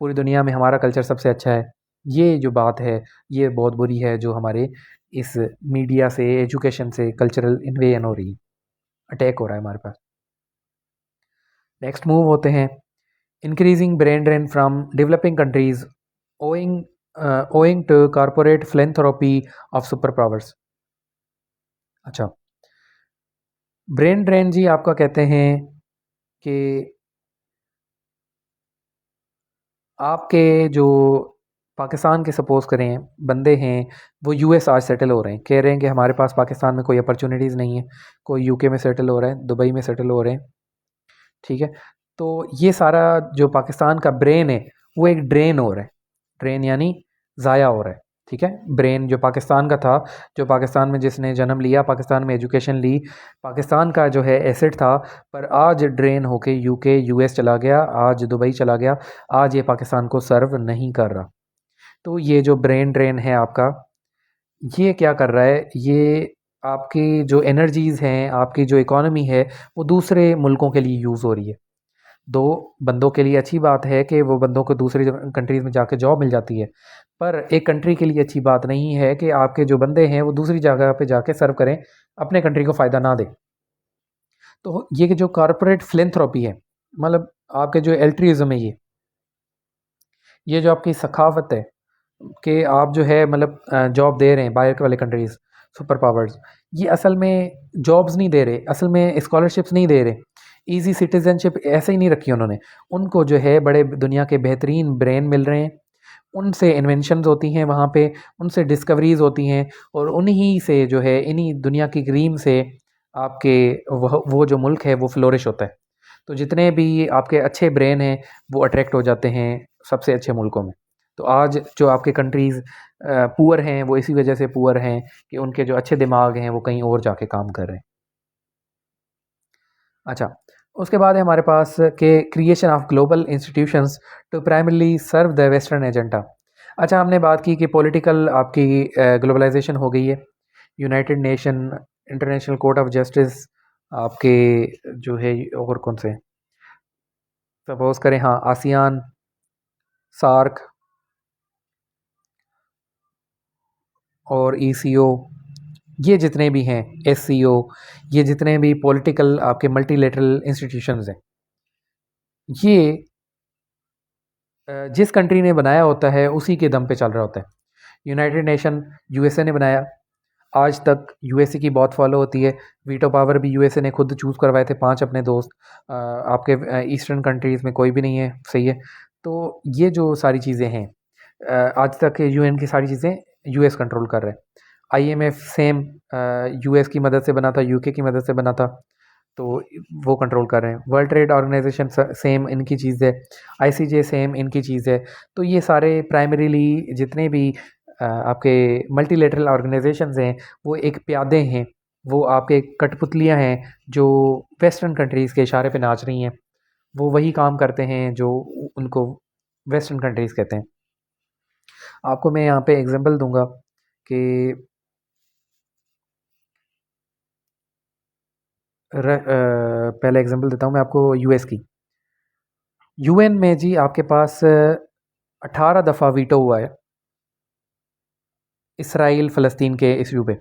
पूरी दुनिया में हमारा कल्चर सबसे अच्छा है, ये जो बात है ये बहुत बुरी है जो हमारे इस मीडिया से, एजुकेशन से कल्चरल इन्वेजन हो रही है, अटैक हो रहा है हमारे पास। नेक्स्ट मूव होते हैं, increasing brain drain from developing countries owing owing to corporate philanthropy of super powers. अच्छा, ब्रेन ड्रेन जी आपका कहते हैं कि आपके जो पाकिस्तान के सपोज़ करें बंदे हैं, वो यूएस आज सेटल हो रहे हैं, कह रहे हैं कि हमारे पास पाकिस्तान में कोई अपॉर्चुनिटीज़ नहीं है, कोई यूके में सेटल हो रहा है, दुबई में सेटल हो रहे हैं, ठीक है। तो ये सारा जो पाकिस्तान का ब्रेन है वो एक ड्रेन हो रहा है, ड्रेन यानी ज़ाया हो रहा है, ठीक है। ब्रेन जो पाकिस्तान का था, जो पाकिस्तान में जिसने जन्म लिया, पाकिस्तान में एजुकेशन ली, पाकिस्तान का जो है एसेट था, पर आज ड्रेन होके यूके यूएस चला गया, आज दुबई चला गया, आज ये पाकिस्तान को सर्व नहीं कर रहा। तो ये जो ब्रेन ड्रेन है आपका, ये क्या कर रहा है, ये आपकी जो एनर्जीज़ हैं, आपकी जो इकॉनमी है, वो दूसरे मुल्कों के लिए यूज़ हो रही है। दो बंदों के लिए अच्छी बात है कि वो बंदों को दूसरी कंट्रीज़ में जाके जॉब मिल जाती है, पर एक कंट्री के लिए अच्छी बात नहीं है कि आपके जो बंदे हैं वो दूसरी जगह पे जाके सर्व करें, अपने कंट्री को फ़ायदा ना दें। तो ये कि जो कॉर्पोरेट फिलैंथ्रोपी है, मतलब आपके जो एल्ट्रिज्म है, ये जो आपकी सखावत है कि आप जो है मतलब जॉब दे रहे हैं बाहर वाले कंट्रीज़, सुपर पावर्स, ये असल में जॉब्स नहीं दे रहे, असल में स्कॉलरशिप्स नहीं दे रहे, इजी सिटीजनशिप ऐसे ही नहीं रखी उन्होंने। उनको जो है बड़े दुनिया के बेहतरीन ब्रेन मिल रहे हैं, उनसे इन्वेंशंस होती हैं वहाँ पे, उनसे डिस्कवरीज़ होती हैं, और उन्हीं से जो है इन्हीं दुनिया की क्रीम से आपके वो जो मुल्क है वो फ्लोरिश होता है। तो जितने भी आपके अच्छे ब्रेन हैं वो अट्रैक्ट हो जाते हैं सबसे अच्छे मुल्कों में। तो आज जो आपके कंट्रीज़ पुअर हैं वो इसी वजह से पुअर हैं कि उनके जो अच्छे दिमाग हैं वो कहीं और जाके काम कर रहे हैं। अच्छा, उसके बाद है हमारे पास के creation of global institutions to primarily serve the western agenda. अच्छा, हमने बात की कि पॉलिटिकल आपकी ग्लोबलाइजेशन हो गई है, United nation, international court of justice, आपके जो है और कौन से, सपोज़ करें हाँ आसियान, सार्क और ईसीओ, ये जितने भी हैं, एससीओ, ये जितने भी पॉलिटिकल आपके मल्टीलेटरल इंस्टीट्यूशंस हैं, ये जिस कंट्री ने बनाया होता है उसी के दम पे चल रहा होता है। यूनाइटेड नेशन यूएसए ने बनाया, आज तक यूएसए की बहुत फॉलो होती है, वीटो पावर भी यूएसए ने खुद चूज़ करवाए थे 5 अपने दोस्त, आपके ईस्टर्न कंट्रीज़ में कोई भी नहीं है, सही है। तो ये जो सारी चीज़ें हैं, आज तक यूएन की सारी चीज़ें यूएस कंट्रोल कर रहे हैं। आईएमएफ सेम यूएस की मदद से बना था, यूके की मदद से बना था, तो वो कंट्रोल कर रहे हैं। वर्ल्ड ट्रेड ऑर्गेनाइजेशन सेम इनकी चीज़ है, आईसीजे सेम इनकी चीज़ है। तो ये सारे प्राइमरीली जितने भी आपके मल्टीलेटरल ऑर्गेनाइजेशंस हैं वो एक प्यादे हैं, वो आपके कठपुतलियाँ हैं जो वेस्टर्न कंट्रीज़ के इशारे पे नाच रही हैं, वो वही काम करते हैं जो उनको वेस्टर्न कंट्रीज़ कहते हैं। आपको मैं यहाँ पे एग्जांपल दूंगा कि पहले एग्जांपल देता हूँ मैं आपको यूएस की। यूएन में जी आपके पास 18 दफ़ा वीटो हुआ है इसराइल फ़लस्तीन के इश्यू पे।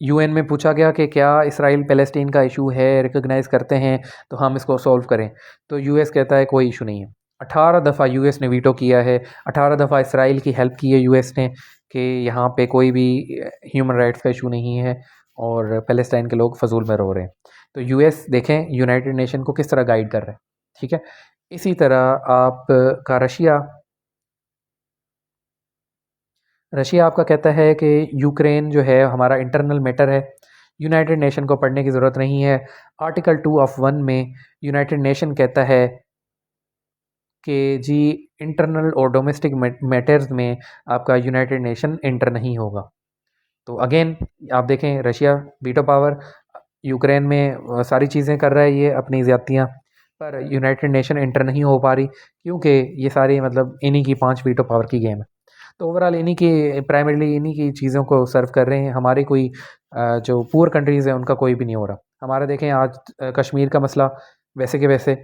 यूएन में पूछा गया कि क्या इसराइल पैलेस्टीन का इशू है, रिकॉग्नाइज़ करते हैं तो हम इसको सॉल्व करें, तो यूएस कहता है कोई इशू नहीं है। 18 दफ़ा यूएस ने वीटो किया है, 18 दफ़ा इसराइल की हेल्प की है यूएस ने कि यहाँ पे कोई भी ह्यूमन राइट्स का इशू नहीं है और पैलेस्टाइन के लोग फजूल में रो रहे हैं। तो यूएस देखें यूनाइटेड नेशन को किस तरह गाइड कर रहा है, ठीक है। इसी तरह आप का रशिया आपका कहता है कि यूक्रेन जो है हमारा इंटरनल मैटर है, यूनाइटेड नेशन को पढ़ने की ज़रूरत नहीं है। आर्टिकल 2 ऑफ 1 में यूनाइटेड नेशन कहता है कि जी इंटरनल और डोमेस्टिक मैटर्स में आपका यूनाइटेड नेशन एंटर नहीं होगा। तो अगेन आप देखें रशिया वीटो पावर, यूक्रेन में सारी चीज़ें कर रहा है ये अपनी ज़्यादतियाँ, पर यूनाइटेड नेशन एंटर नहीं हो पा रही क्योंकि ये सारी मतलब इन्हीं की 5 वीटो पावर की गेम है। तो ओवरऑल इन्हीं की प्राइमरीली इन्हीं की चीज़ों को सर्व कर रहे हैं। हमारे कोई जो पुअर कंट्रीज़ हैं उनका कोई भी नहीं हो रहा। हमारा देखें आज कश्मीर का मसला वैसे के वैसे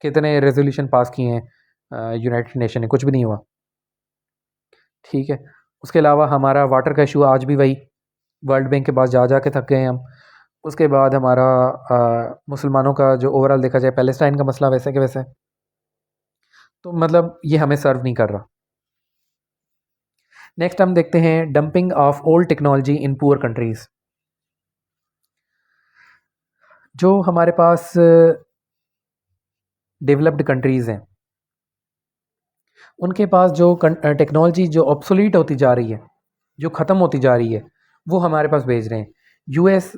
कितने रेज़ोल्यूशन पास किए हैं यूनाइटेड नेशन ने, कुछ भी नहीं हुआ, ठीक है। उसके अलावा हमारा वाटर का इशू आज भी वही वर्ल्ड बैंक के पास जा जा के थक गए हैं हम। उसके बाद हमारा मुसलमानों का जो ओवरऑल देखा जाए पैलेस्टाइन का मसला वैसे के वैसे है। तो मतलब ये हमें सर्व नहीं कर रहा। नेक्स्ट हम देखते हैं dumping of old technology in poor countries. जो हमारे पास डेवलप्ड कंट्रीज़ हैं उनके पास जो टेक्नोलॉजी जो ऑब्सोलीट होती जा रही है, जो ख़त्म होती जा रही है, वो हमारे पास भेज रहे हैं। यूएस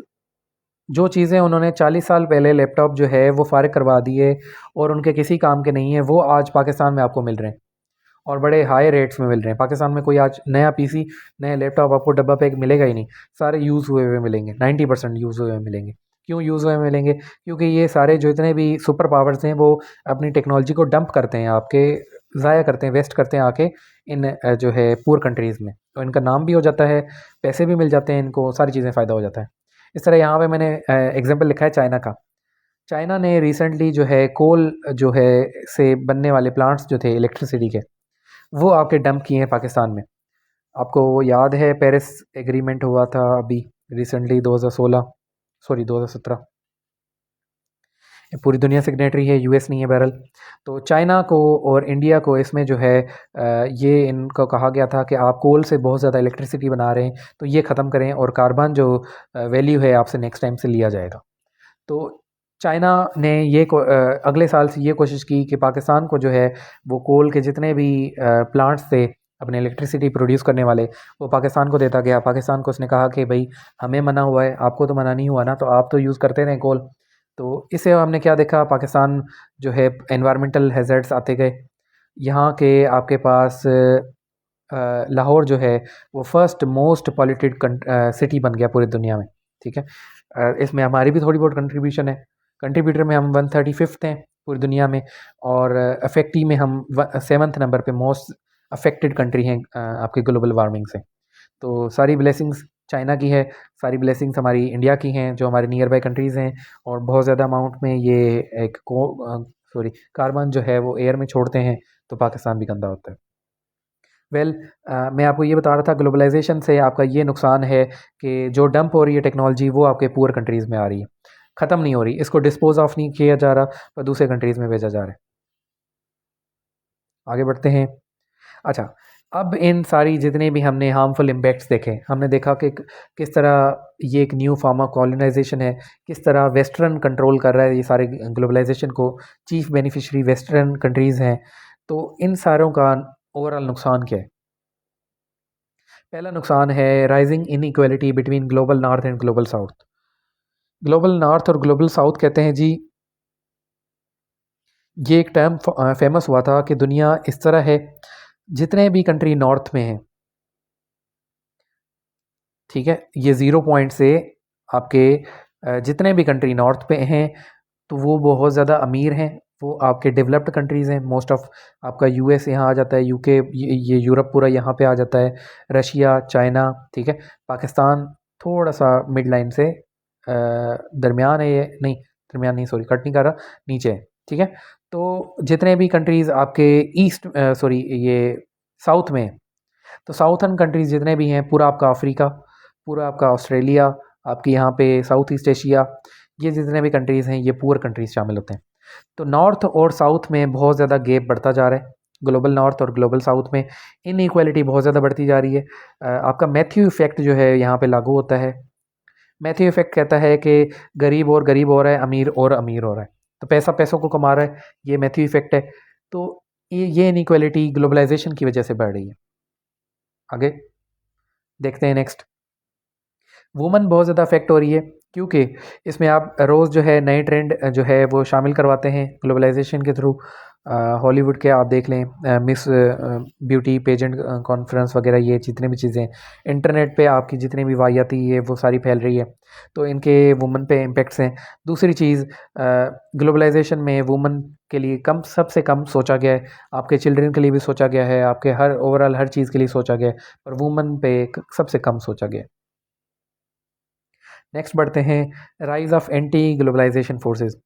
जो चीज़ें उन्होंने 40 साल पहले लैपटॉप जो है वो फ़ारिग करवा दिए और उनके किसी काम के नहीं है, वो आज पाकिस्तान में आपको मिल रहे हैं और बड़े हाई रेट्स में मिल रहे हैं। पाकिस्तान में कोई आज नया पीसी, नया लैपटॉप आपको डब्बा पैक मिलेगा ही नहीं, सारे यूज़ हुए हुए मिलेंगे, 90% यूज़ हुए हुए मिलेंगे। क्यों यूज़ हुए मिलेंगे? क्योंकि ये सारे जो इतने भी सुपर पावर्स हैं वो अपनी टेक्नोलॉजी को डंप करते हैं, आपके ज़ाया करते हैं, वेस्ट करते हैं आके इन जो है पुअर कंट्रीज़ में। तो इनका नाम भी हो जाता है, पैसे भी मिल जाते हैं इनको, सारी चीज़ें फ़ायदा हो जाता है। इस तरह यहाँ पे मैंने एग्जांपल लिखा है चाइना का। चाइना ने रिसेंटली जो है कोल जो है से बनने वाले प्लांट्स जो थे इलेक्ट्रिसिटी के, वो आपके डंप किए हैं पाकिस्तान में। आपको वो याद है पेरिस एग्रीमेंट हुआ था अभी रिसेंटली 2016 सॉरी 2017, पूरी दुनिया सिग्नेटरी है, यूएस नहीं है बहरहाल। तो चाइना को और इंडिया को इसमें जो है ये इनको कहा गया था कि आप कोल से बहुत ज़्यादा इलेक्ट्रिसिटी बना रहे हैं तो ये ख़त्म करें और कार्बन जो वैल्यू है आपसे नेक्स्ट टाइम से लिया जाएगा। तो चाइना ने ये अगले साल से ये कोशिश की कि पाकिस्तान को जो है वो कोल के जितने भी प्लांट्स थे अपने इलेक्ट्रिसिटी प्रोड्यूस करने वाले, वो पाकिस्तान को देता गया। पाकिस्तान को उसने कहा कि भाई हमें मना हुआ है, आपको तो मना नहीं हुआ ना, तो आप तो यूज़ करते रहें कोल। तो इससे हमने क्या देखा, पाकिस्तान जो है एनवायरमेंटल हैज़र्ड्स आते गए। यहाँ के आपके पास लाहौर जो है वो फर्स्ट मोस्ट पॉल्यूटेड सिटी बन गया पूरी दुनिया में, ठीक है। इसमें हमारी भी थोड़ी बहुत कंट्रीब्यूशन है। कंट्रीब्यूटर में हम 135th हैं पूरी दुनिया में और अफेक्टी में हम 7th नंबर पे मोस्ट अफेक्टेड कंट्री हैं आपके ग्लोबल वार्मिंग से। तो सारी ब्लेसिंग्स चाइना की है, सारी ब्लेसिंग्स हमारी इंडिया की हैं जो हमारे नियर बाय कंट्रीज़ हैं और बहुत ज़्यादा अमाउंट में ये एक कार्बन जो है वो एयर में छोड़ते हैं, तो पाकिस्तान भी गंदा होता है। मैं आपको ये बता रहा था ग्लोबलाइजेशन से आपका ये नुकसान है कि जो डंप हो रही है टेक्नोलॉजी वो आपके पुअर कंट्रीज़ में आ रही है, ख़त्म नहीं हो रही, इसको डिस्पोज ऑफ नहीं किया जा रहा और दूसरे कंट्रीज़ में भेजा जा रहा है। आगे बढ़ते हैं। अच्छा, अब इन सारी जितने भी हमने हार्मफुल इम्पैक्ट्स देखे, हमने देखा कि किस तरह ये एक न्यू फॉर्म ऑफ कॉलोनाइजेशन है, किस तरह वेस्टर्न कंट्रोल कर रहा है ये सारे ग्लोबलाइजेशन को, चीफ बेनिफिशियरी वेस्टर्न कंट्रीज़ हैं। तो इन सारों का ओवरऑल नुकसान क्या है? पहला नुकसान है rising inequality between global north and global south. Global north और ग्लोबल साउथ कहते हैं जी, ये एक टर्म फेमस हुआ था कि दुनिया इस तरह है, जितने भी कंट्री नॉर्थ में हैं, ठीक है, ये ज़ीरो पॉइंट से आपके जितने भी कंट्री नॉर्थ पे हैं तो वो बहुत ज़्यादा अमीर हैं, वो आपके डेवलप्ड कंट्रीज़ हैं। मोस्ट ऑफ आपका यूएस यहाँ आ जाता है, यूके, ये यूरोप पूरा यहाँ पे आ जाता है, रशिया, चाइना, ठीक है। पाकिस्तान थोड़ा सा मिड लाइन से दरमियान है, ये नहीं दरमियान नहीं, सॉरी कट नहीं कर रहा, नीचे है, ठीक है। तो जितने भी कंट्रीज़ आपके ईस्ट सॉरी ये साउथ में, तो साउथर्न कंट्रीज़ जितने भी हैं, पूरा आपका अफ्रीका, पूरा आपका ऑस्ट्रेलिया, आपकी यहाँ पे साउथ ईस्ट एशिया, ये जितने भी कंट्रीज़ हैं ये पुअर कंट्रीज़ शामिल होते हैं। तो नॉर्थ और साउथ में बहुत ज़्यादा गैप बढ़ता जा रहा है। ग्लोबल नॉर्थ और ग्लोबल साउथ में इनइक्वालिटी बहुत ज़्यादा बढ़ती जा रही है। आपका मैथ्यू इफ़ेक्ट जो है यहाँ पे लागू होता है। मैथ्यू इफ़ेक्ट कहता है कि गरीब और गरीब हो रहा है, अमीर और अमीर हो रहा है। तो पैसा पैसों को कमा रहा है, ये मैथ्यू इफ़ेक्ट है। तो ये इनइक्वालिटी ग्लोबलाइजेशन की वजह से बढ़ रही है। आगे देखते हैं नेक्स्ट। वुमन बहुत ज़्यादा अफेक्ट हो रही है क्योंकि इसमें आप रोज़ जो है नए ट्रेंड जो है वो शामिल करवाते हैं ग्लोबलाइजेशन के थ्रू। हॉलीवुड के आप देख लें, मिस ब्यूटी पेजेंट कॉन्फ्रेंस वगैरह, ये जितने भी चीज़ें इंटरनेट पे आपकी जितनी भी वाहियाती है वो सारी फैल रही है, तो इनके वुमन पे इम्पेक्ट्स हैं। दूसरी चीज़, ग्लोबलाइजेशन में वुमन के लिए कम सबसे कम सोचा गया है। आपके चिल्ड्रन के लिए भी सोचा गया है, आपके हर ओवरऑल हर चीज़ के लिए सोचा गया है, पर वुमन पे सबसे कम सोचा गया है। नेक्स्ट बढ़ते हैं, rise of anti globalisation forces.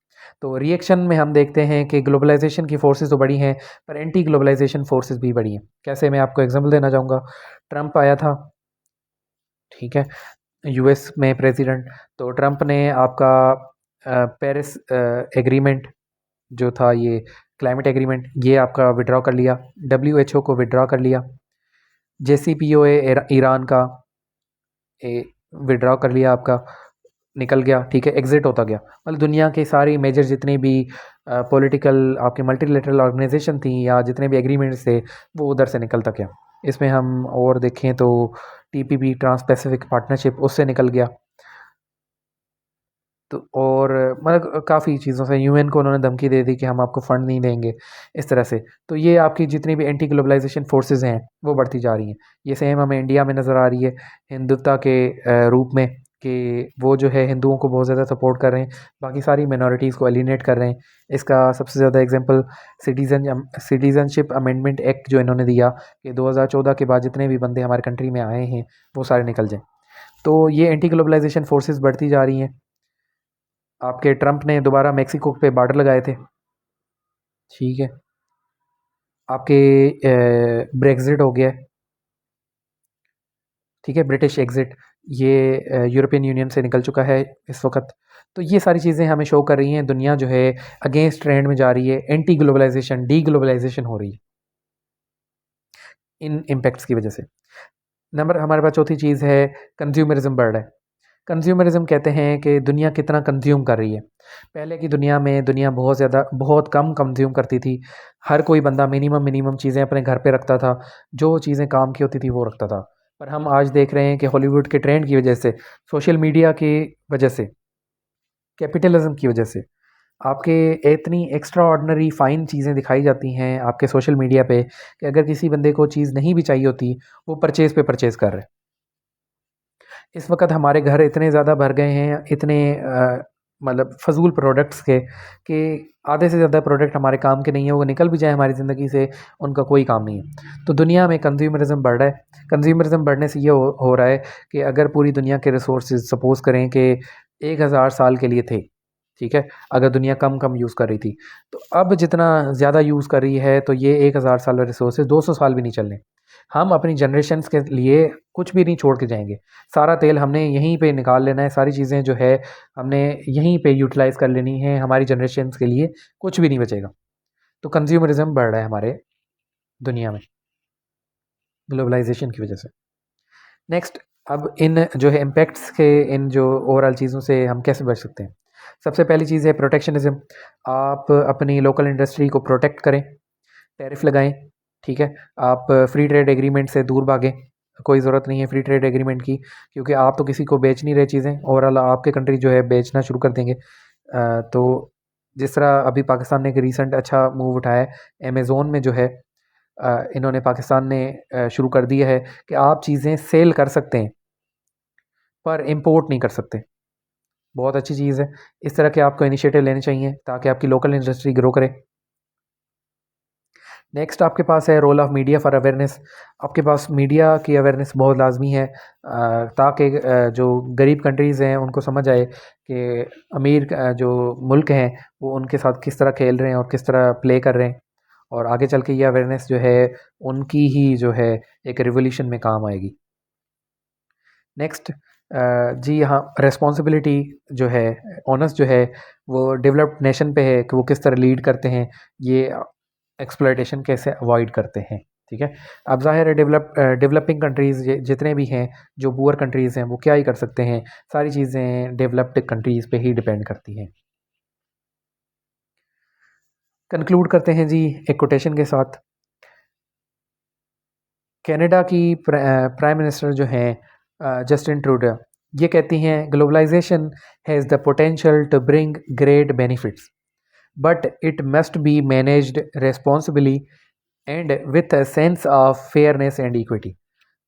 तो रिएक्शन में हम देखते हैं कि ग्लोबलाइजेशन की फोर्सेस तो बड़ी हैं, पर एंटी ग्लोबलाइजेशन फोर्सेस भी बड़ी हैं। कैसे, मैं आपको एग्जांपल देना चाहूँगा। ट्रंप आया था, ठीक है, यूएस में प्रेसिडेंट। तो ट्रंप ने आपका पेरिस एग्रीमेंट जो था, ये क्लाइमेट एग्रीमेंट, ये आपका विड्रॉ कर लिया। डब्ल्यूएचओ को विड्रॉ कर लिया। जेसीपीओए ईरान का विड्रॉ कर लिया, आपका निकल गया, ठीक है, एग्जिट होता गया। मतलब दुनिया की सारी मेजर जितनी भी पॉलिटिकल आपके मल्टीलेटरल ऑर्गेनाइजेशन थी या जितने भी एग्रीमेंट्स थे वो उधर से निकलता गया। इसमें हम और देखें तो टीपीपी, ट्रांस पैसिफिक पार्टनरशिप, उससे निकल गया। तो और मतलब काफ़ी चीज़ों से यूएन को उन्होंने धमकी दे दी कि हम आपको फ़ंड नहीं देंगे, इस तरह से। तो ये आपकी जितनी भी एंटी ग्लोबलाइजेशन फोर्सेस हैं वो बढ़ती जा रही हैं। ये सेम हमें इंडिया में नज़र आ रही है हिंदुत्व के रूप में, कि वो जो है हिंदुओं को बहुत ज़्यादा सपोर्ट कर रहे हैं, बाकी सारी मिनॉरिटीज़ को एलिनेट कर रहे हैं। इसका सबसे ज़्यादा एग्जांपल सिटीज़नशिप अमेंडमेंट एक्ट जो इन्होंने दिया कि 2014 के बाद जितने भी बंदे हमारे कंट्री में आए हैं वो सारे निकल जाएँ। तो ये एंटी ग्लोबलाइजेशन फोर्सेस बढ़ती जा रही हैं। आपके ट्रंप ने दोबारा मेक्सिको पे बॉर्डर लगाए थे, ठीक है। आपके ब्रेक्जिट हो गया, ठीक है, ब्रिटिश एग्जिट, ये यूरोपियन यूनियन से निकल चुका है इस वक्त। तो ये सारी चीज़ें हमें शो कर रही हैं दुनिया जो है अगेंस्ट ट्रेंड में जा रही है, एंटी ग्लोबलाइजेशन, डी ग्लोबलाइजेशन हो रही है इन इम्पैक्ट्स की वजह से। नंबर हमारे पास चौथी चीज़ है, कंज्यूमरिज्म बढ़ रहा है। कंज्यूमरिज्म कहते हैं कि दुनिया कितना कंज्यूम कर रही है। पहले की दुनिया में दुनिया बहुत कम कंज्यूम करती थी। हर कोई बंदा मिनिमम मिनिमम चीज़ें अपने घर पे रखता था, जो चीज़ें काम की होती थी वो रखता था। पर हम आज देख रहे हैं कि हॉलीवुड के ट्रेंड की वजह से, सोशल मीडिया की वजह से, कैपिटलिज्म की वजह से आपके इतनी एक्स्ट्रा ऑर्डिनरी फ़ाइन चीज़ें दिखाई जाती हैं आपके सोशल मीडिया पे कि अगर किसी बंदे को चीज़ नहीं भी चाहिए होती, वो परचेज़ पे परचेज़ कर रहे हैं। इस वक्त हमारे घर इतने ज़्यादा भर गए हैं, इतने मतलब फ़ज़ूल प्रोडक्ट्स के, कि आधे से ज़्यादा प्रोडक्ट हमारे काम के नहीं है, वो निकल भी जाए हमारी ज़िंदगी से, उनका कोई काम नहीं है। तो दुनिया में कंज्यूमरिज्म बढ़ रहा है। कंज्यूमरिज्म बढ़ने से ये हो रहा है कि अगर पूरी दुनिया के रिसोर्सेज सपोज़ करें कि 1000 साल के लिए थे, ठीक है, अगर दुनिया कम कम यूज़ कर रही थी, तो अब जितना ज़्यादा यूज़ कर रही है तो ये 1000 साल रिसोर्सेज 200 साल भी नहीं चलने। हम अपनी जनरेशन्स के लिए कुछ भी नहीं छोड़ के जाएंगे। सारा तेल हमने यहीं पे निकाल लेना है, सारी चीज़ें जो है हमने यहीं पे यूटिलाइज़ कर लेनी है, हमारी जनरेशन्स के लिए कुछ भी नहीं बचेगा। तो कंज्यूमरिज्म बढ़ रहा है हमारे दुनिया में ग्लोबलाइजेशन की वजह से। नेक्स्ट, अब इन जो है इम्पैक्ट्स के, इन जो ओवरऑल चीज़ों से हम कैसे बच सकते हैं। सबसे पहली चीज़ है प्रोटेक्शनिज्म। आप अपनी लोकल इंडस्ट्री को प्रोटेक्ट करें, टैरिफ लगाएं, ठीक है। आप फ्री ट्रेड एग्रीमेंट से दूर भागें, कोई ज़रूरत नहीं है फ्री ट्रेड एग्रीमेंट की, क्योंकि आप तो किसी को बेच नहीं रहे चीज़ें, ओवरऑल आपके कंट्री जो है बेचना शुरू कर देंगे। तो जिस तरह अभी पाकिस्तान ने एक रीसेंट अच्छा मूव उठाया है, अमेज़ोन में जो है इन्होंने, पाकिस्तान ने शुरू कर दिया है कि आप चीज़ें सेल कर सकते हैं पर इंपोर्ट नहीं कर सकते। बहुत अच्छी चीज़ है। इस तरह के आपको इनिशिएटिव लेने चाहिए ताकि आपकी लोकल इंडस्ट्री ग्रो करे। नेक्स्ट आपके पास है role of media for awareness. आपके पास मीडिया की अवेयरनेस बहुत लाजमी है, ताकि जो गरीब कंट्रीज़ हैं उनको समझ आए कि अमीर जो मुल्क हैं वो उनके साथ किस तरह खेल रहे हैं और किस तरह प्ले कर रहे हैं, और आगे चल के ये अवेयरनेस जो है उनकी ही जो है एक रिवोल्यूशन में काम आएगी। नेक्स्ट, जी हाँ, रिस्पॉन्सिबिलिटी जो है, ओनस जो है, वो डेवलप्ड नेशन पे है कि वो किस तरह लीड करते हैं, ये एक्सप्लॉयटेशन कैसे अवॉइड करते हैं, ठीक है। अब ज़ाहिर है डेवलपिंग कंट्रीज़ जितने भी हैं, जो पुअर कंट्रीज़ हैं, वो क्या ही कर सकते हैं, सारी चीज़ें डेवलप्ड कंट्रीज़ पे ही डिपेंड करती हैं। कंक्लूड करते हैं जी एक कोटेशन के साथ। कनाडा की प्राइम मिनिस्टर जो हैं जस्टिन ट्रूडो, ये कहती हैं globalisation has the potential to bring great benefits but it must be managed responsibly and with a sense of fairness and equity.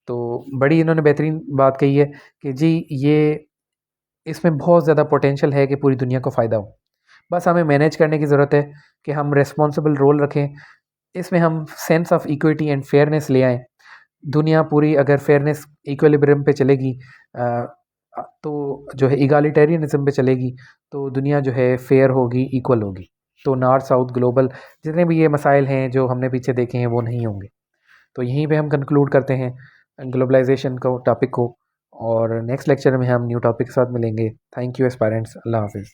तो बड़ी इन्होंने बेहतरीन बात कही है कि जी ये इसमें बहुत ज़्यादा पोटेंशियल है कि पूरी दुनिया को फ़ायदा हो, बस हमें मैनेज करने की ज़रूरत है कि हम रेस्पॉन्सिबल रोल रखें, इसमें हम sense of equity and fairness ले आएँ। दुनिया पूरी अगर फेयरनेस इक्विलिब्रियम पे चलेगी, तो जो है इगालिटेरियनिज्म पे चलेगी, तो दुनिया जो है फेयर होगी, इक्वल होगी। तो नॉर्थ साउथ ग्लोबल जितने भी ये मसाइल हैं जो हमने पीछे देखे हैं वो नहीं होंगे। तो यहीं पे हम कंक्लूड करते हैं ग्लोबलाइजेशन को टॉपिक को, और नेक्स्ट लेक्चर में हम न्यू टॉपिक के साथ मिलेंगे। थैंक यू एस्पायरेंट्स, अल्लाह हाफिज़।